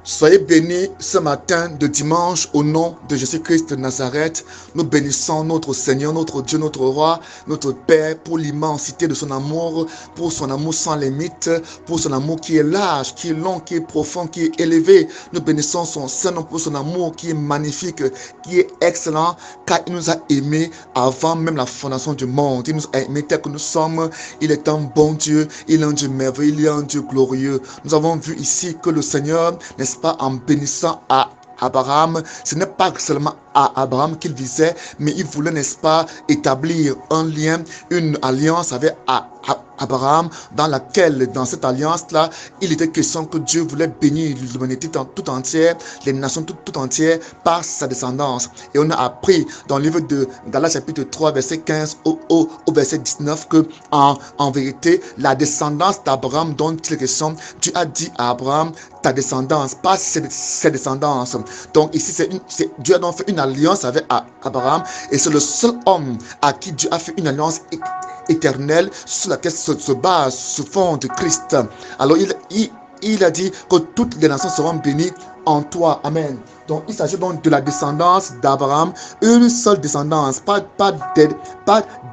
Soyez bénis ce matin de dimanche au nom de Jésus-Christ de Nazareth. Nous bénissons notre Seigneur, notre Dieu, notre Roi, notre Père pour l'immensité de son amour, pour son amour sans limite, pour son amour qui est large, qui est long, qui est profond, qui est élevé. Nous bénissons son Saint-Nom pour son amour qui est magnifique, qui est excellent, car il nous a aimés avant même la fondation du monde. Il nous a aimés tel que nous sommes. Il est un bon Dieu, il est un Dieu merveilleux, il est un Dieu glorieux. Nous avons vu ici que le Seigneur, n'est-ce pas, en bénissant à Abraham, ce n'est pas seulement à Abraham qu'il visait, mais il voulait, n'est-ce pas, établir un lien, une alliance avec Abraham, dans laquelle, dans cette alliance-là, il était question que Dieu voulait bénir l'humanité tout entière, les nations tout entières, par sa descendance. Et on a appris dans le livre de Galates chapitre 3, verset 15 au verset 19, que en vérité, la descendance d'Abraham dont il est question, Dieu a dit à Abraham, ta descendance, pas ses descendances. Donc ici, Dieu a donc fait une alliance avec Abraham, et c'est le seul homme à qui Dieu a fait une alliance éternelle sur laquelle se fonde Christ. Alors il a dit que toutes les nations seront bénies en toi. Amen. Donc il s'agit donc de la descendance d'Abraham, une seule descendance, pas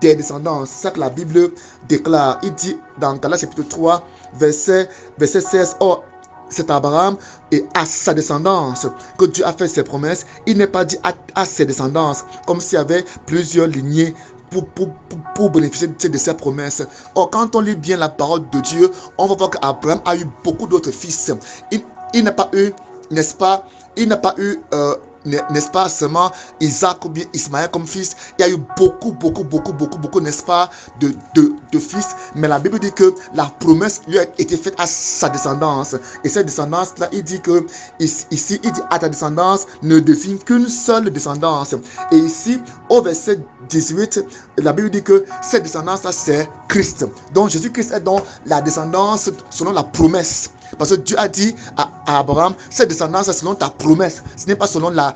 des descendances. C'est ça que la Bible déclare. Il dit dans Galates chapitre 3, verset 16, oh, c'est Abraham et à sa descendance que Dieu a fait ses promesses. Il n'est pas dit à ses descendances, comme s'il y avait plusieurs lignées pour bénéficier de ces promesses. Or, quand on lit bien la parole de Dieu, on va voir qu'Abraham a eu beaucoup d'autres fils. Il n'a pas eu, n'est-ce pas, il n'a pas eu, n'est-ce pas, seulement Isaac ou bien Ismaël comme fils. Il y a eu beaucoup, n'est-ce pas, de fils. Mais la Bible dit que la promesse lui a été faite à sa descendance. Et cette descendance-là, il dit que, ici, il dit à ta descendance ne désigne qu'une seule descendance. Et ici, au verset 18, la Bible dit que cette descendance-là, c'est Christ. Donc, Jésus-Christ est donc la descendance selon la promesse. Parce que Dieu a dit à Abraham, cette descendance est selon ta promesse. Ce n'est pas selon la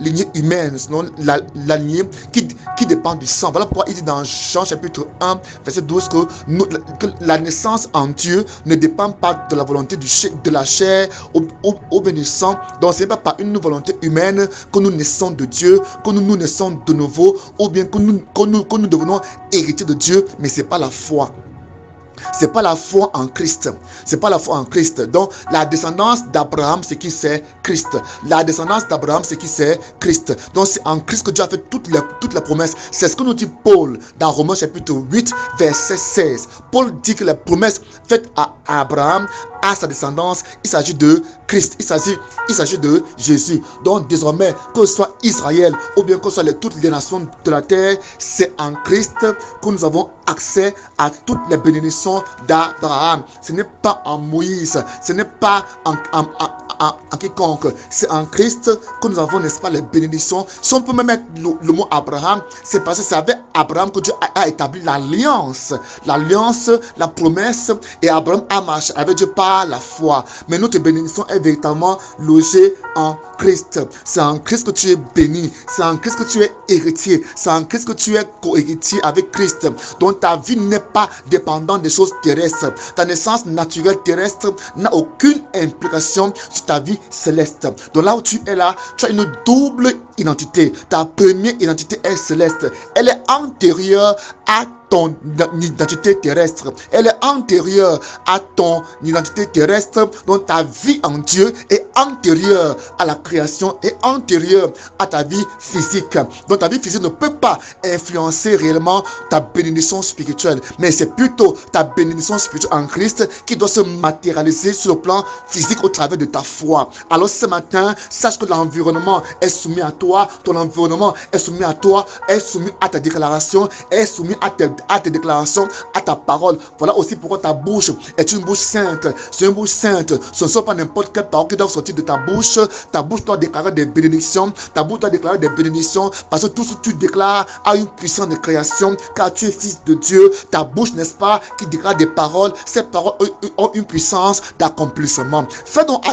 lignée humaine, selon la lignée qui dépend du sang. Voilà pourquoi il dit dans Jean chapitre 1, verset 12, que la naissance en Dieu ne dépend pas de la volonté de la chair au bien du sang. Donc ce n'est pas par une volonté humaine que nous naissons de Dieu, que nous naissons de nouveau, ou bien que nous devenons héritiers de Dieu, mais ce n'est pas la foi. C'est pas la foi en Christ. C'est pas la foi en Christ. Donc, la descendance d'Abraham, c'est qui? C'est Christ. La descendance d'Abraham, c'est qui? C'est Christ. Donc, c'est en Christ que Dieu a fait toutes les promesses. C'est ce que nous dit Paul dans Romains chapitre 8, verset 16. Paul dit que les promesses faites à Abraham, à sa descendance, il s'agit de Christ. Il s'agit de Jésus. Donc, désormais, que ce soit Israël ou bien que ce soit toutes les nations de la terre, c'est en Christ que nous avons accès à toutes les bénédictions d'Abraham. Ce n'est pas en Moïse, ce n'est pas en quiconque, c'est en Christ que nous avons, n'est-ce pas, les bénédictions. Si on peut même mettre le mot Abraham, c'est parce que c'est avec Abraham que Dieu a établi l'alliance, la promesse, et Abraham a marché avec Dieu par la foi. Mais notre bénédiction est véritablement logée en Christ. C'est en Christ que tu es béni, c'est en Christ que tu es héritier, c'est en Christ que tu es co-héritier avec Christ. Donc ta vie n'est pas dépendante des choses terrestres. Ta naissance naturelle terrestre n'a aucune implication sur ta vie céleste. Donc là où tu es là, tu as une double identité. Ta première identité est céleste. Elle est antérieure à ton identité terrestre. Elle est antérieure à ton identité terrestre. Donc ta vie en Dieu est antérieure à la création et antérieure à ta vie physique. Donc ta vie physique ne peut pas influencer réellement ta bénédiction spirituelle, mais c'est plutôt ta bénédiction spirituelle en Christ qui doit se matérialiser sur le plan physique au travers de ta foi. Alors ce matin, sache que l'environnement est soumis à toi, ton environnement est soumis à toi, est soumis à ta déclaration, est soumis à tes déclarations, à ta parole. Voilà aussi pourquoi ta bouche est une bouche sainte. C'est une bouche sainte. Ce ne sont pas n'importe quelle parole qui doit sortir de ta bouche. Ta bouche doit déclarer des bénédictions. Ta bouche doit déclarer des bénédictions parce que tout ce que tu déclares a une puissance de création, car tu es fils de Dieu. Ta bouche, n'est-ce pas, qui déclare des paroles, ces paroles ont une puissance d'accomplissement. Fais donc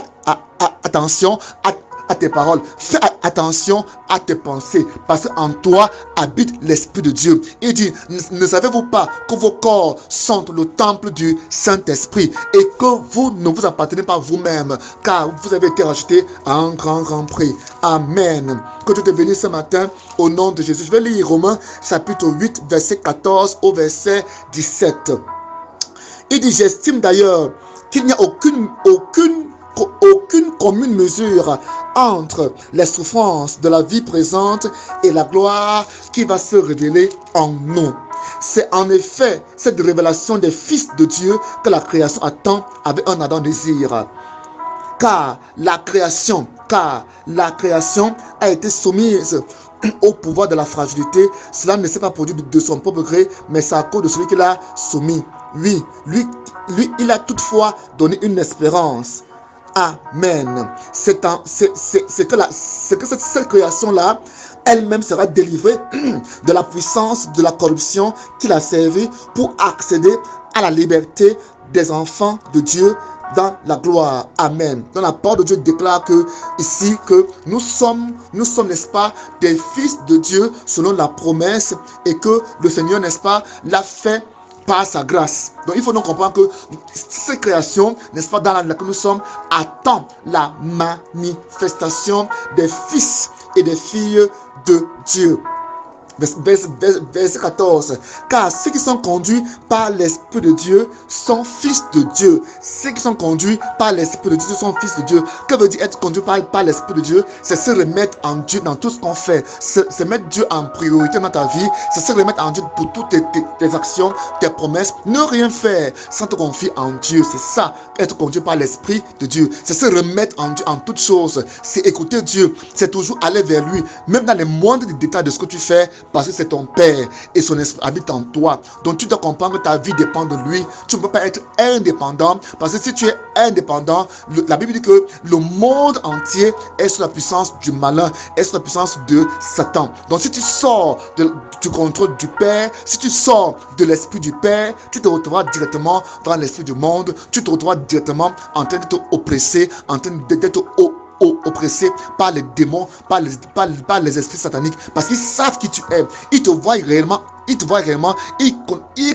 attention à tes paroles. Fais attention à tes pensées, parce qu'en toi habite l'Esprit de Dieu. Il dit, ne savez-vous pas que vos corps sont le temple du Saint-Esprit et que vous ne vous appartenez pas vous-même, car vous avez été rachetés à un grand prix. Amen. Que Dieu te bénisse ce matin au nom de Jésus. Je vais lire Romains chapitre 8, verset 14 au verset 17. Il dit, j'estime d'ailleurs qu'il n'y a aucune commune mesure entre les souffrances de la vie présente et la gloire qui va se révéler en nous. C'est en effet cette révélation des fils de Dieu que la création attend avec un ardent désir. Car la création a été soumise au pouvoir de la fragilité. Cela ne s'est pas produit de son propre gré, mais c'est à cause de celui qui l'a soumis. Oui, lui, il a toutefois donné une espérance. Amen. C'est que cette création-là, elle-même sera délivrée de la puissance de la corruption qui l'a servi pour accéder à la liberté des enfants de Dieu dans la gloire. Amen. Dans la parole de Dieu déclare que ici que nous sommes, n'est-ce pas, des fils de Dieu selon la promesse, et que le Seigneur, n'est-ce pas, l'a fait par sa grâce. Donc il faut donc comprendre que cette création, n'est-ce pas, dans laquelle nous sommes, attend la manifestation des fils et des filles de Dieu. Verset 14. Car ceux qui sont conduits par l'Esprit de Dieu sont fils de Dieu. Ceux qui sont conduits par l'Esprit de Dieu sont fils de Dieu. Que veut dire être conduit par l'Esprit de Dieu? C'est se remettre en Dieu dans tout ce qu'on fait. C'est mettre Dieu en priorité dans ta vie. C'est se remettre en Dieu pour toutes tes actions, tes promesses. Ne rien faire sans te confier en Dieu. C'est ça, être conduit par l'Esprit de Dieu. C'est se remettre en Dieu en toutes choses. C'est écouter Dieu. C'est toujours aller vers lui. Même dans les moindres détails de ce que tu fais, parce que c'est ton Père et son esprit habite en toi. Donc tu dois comprendre que ta vie dépend de lui. Tu ne peux pas être indépendant, parce que si tu es indépendant, la Bible dit que le monde entier est sous la puissance du malin, est sous la puissance de Satan. Donc si tu sors du contrôle du Père, si tu sors de l'esprit du Père, tu te retrouveras directement dans l'esprit du monde. Tu te retrouveras directement en train de t'oppresser, en train d'être oppressé par les démons, par les esprits sataniques, parce qu'ils savent qui tu es. Ils te voient réellement, ils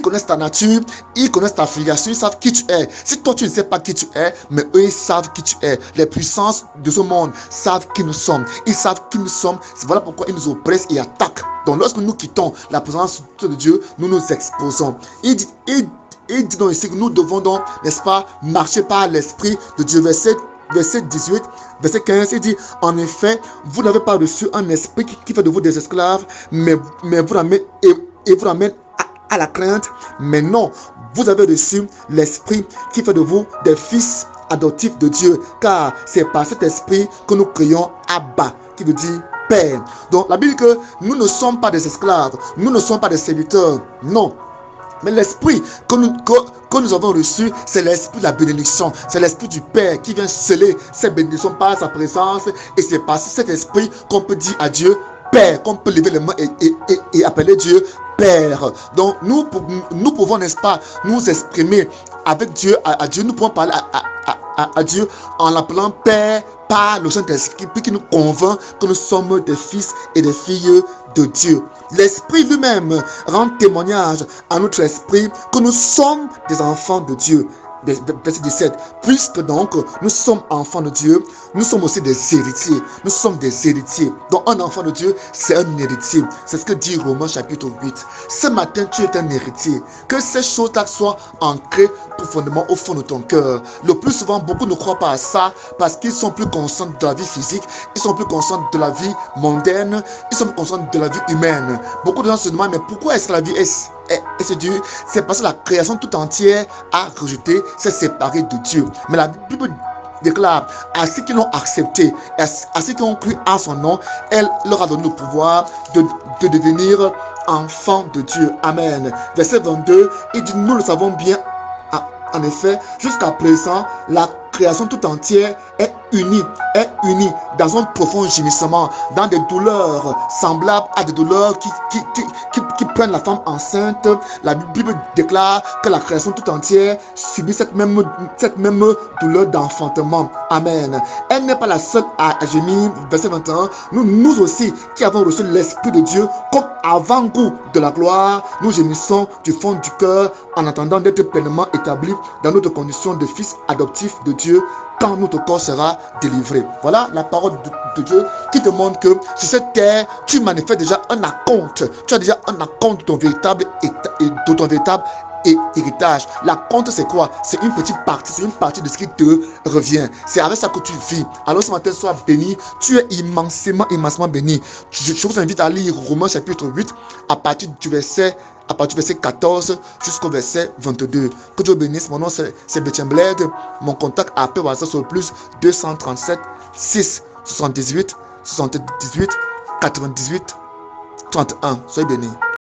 connaissent ta nature, ils connaissent ta filiation, ils savent qui tu es. Si toi tu ne sais pas qui tu es, mais eux ils savent qui tu es. Les puissances de ce monde savent qui nous sommes. Ils savent qui nous sommes. C'est voilà pourquoi ils nous oppressent et attaquent. Donc lorsque nous quittons la présence de Dieu, nous nous exposons. Il dit donc ici que nous devons donc, n'est-ce pas, marcher par l'esprit de Dieu. Verset 18, verset 15, il dit, en effet, vous n'avez pas reçu un esprit qui fait de vous des esclaves, mais vous ramène à la crainte. Mais non, vous avez reçu l'esprit qui fait de vous des fils adoptifs de Dieu, car c'est par cet esprit que nous crions Abba, qui veut dire Père. Donc la Bible dit que nous ne sommes pas des esclaves, nous ne sommes pas des serviteurs, non. Mais l'esprit que nous avons reçu, c'est l'esprit de la bénédiction. C'est l'esprit du Père qui vient sceller cette bénédiction par sa présence. Et c'est par cet esprit qu'on peut dire à Dieu Père, qu'on peut lever les mains et appeler Dieu Père. Donc nous pouvons, n'est-ce pas, nous exprimer avec Dieu, à Dieu. Nous pouvons parler à Dieu en l'appelant Père par le Saint-Esprit qui nous convainc que nous sommes des fils et des filles de Dieu. L'Esprit lui-même rend témoignage à notre esprit que nous sommes des enfants de Dieu. Verset 17. Puisque donc nous sommes enfants de Dieu, nous sommes aussi des héritiers. Nous sommes des héritiers. Donc un enfant de Dieu, c'est un héritier. C'est ce que dit Romains chapitre 8. Ce matin, tu es un héritier. Que ces choses-là soient ancrées profondément au fond de ton cœur. Le plus souvent, beaucoup ne croient pas à ça parce qu'ils sont plus conscients de la vie physique, ils sont plus conscients de la vie mondaine, ils sont plus conscients de la vie humaine. Beaucoup de gens se demandent, mais pourquoi est-ce que la vie est Dieu? C'est parce que la création tout entière a rejeté, s'est séparée de Dieu. Mais la Bible déclare à ceux qui l'ont accepté, à ceux qui ont cru en son nom, elle leur a donné le pouvoir de devenir enfants de Dieu. Amen. Verset 22, il dit, nous le savons bien, en effet, jusqu'à présent, la création tout entière est unie dans un profond gémissement, dans des douleurs semblables à des douleurs qui prennent la femme enceinte, la Bible déclare que la création tout entière subit cette même douleur d'enfantement. Amen. Elle n'est pas la seule à gémir. Verset 21. Nous aussi, qui avons reçu l'Esprit de Dieu comme avant-goût de la gloire, nous gémissons du fond du cœur en attendant d'être pleinement établis dans notre condition de fils adoptif de Dieu quand notre corps sera délivré. Voilà la parole de Dieu qui te montre que sur cette terre, tu manifestes déjà un acompte. Tu as déjà un acompte de ton véritable héritage. La compte, c'est quoi? C'est une petite partie, c'est une partie de ce qui te revient. C'est avec ça que tu vis. Alors ce matin, sois béni. Tu es immensément béni. Je vous invite à lire Romains chapitre 8 à partir du verset 14 jusqu'au verset 22. Que Dieu bénisse. Mon nom c'est Bétien Bled. Mon contact appel WhatsApp sur le plus 237 6 78 98 98 31. Soyez bénis.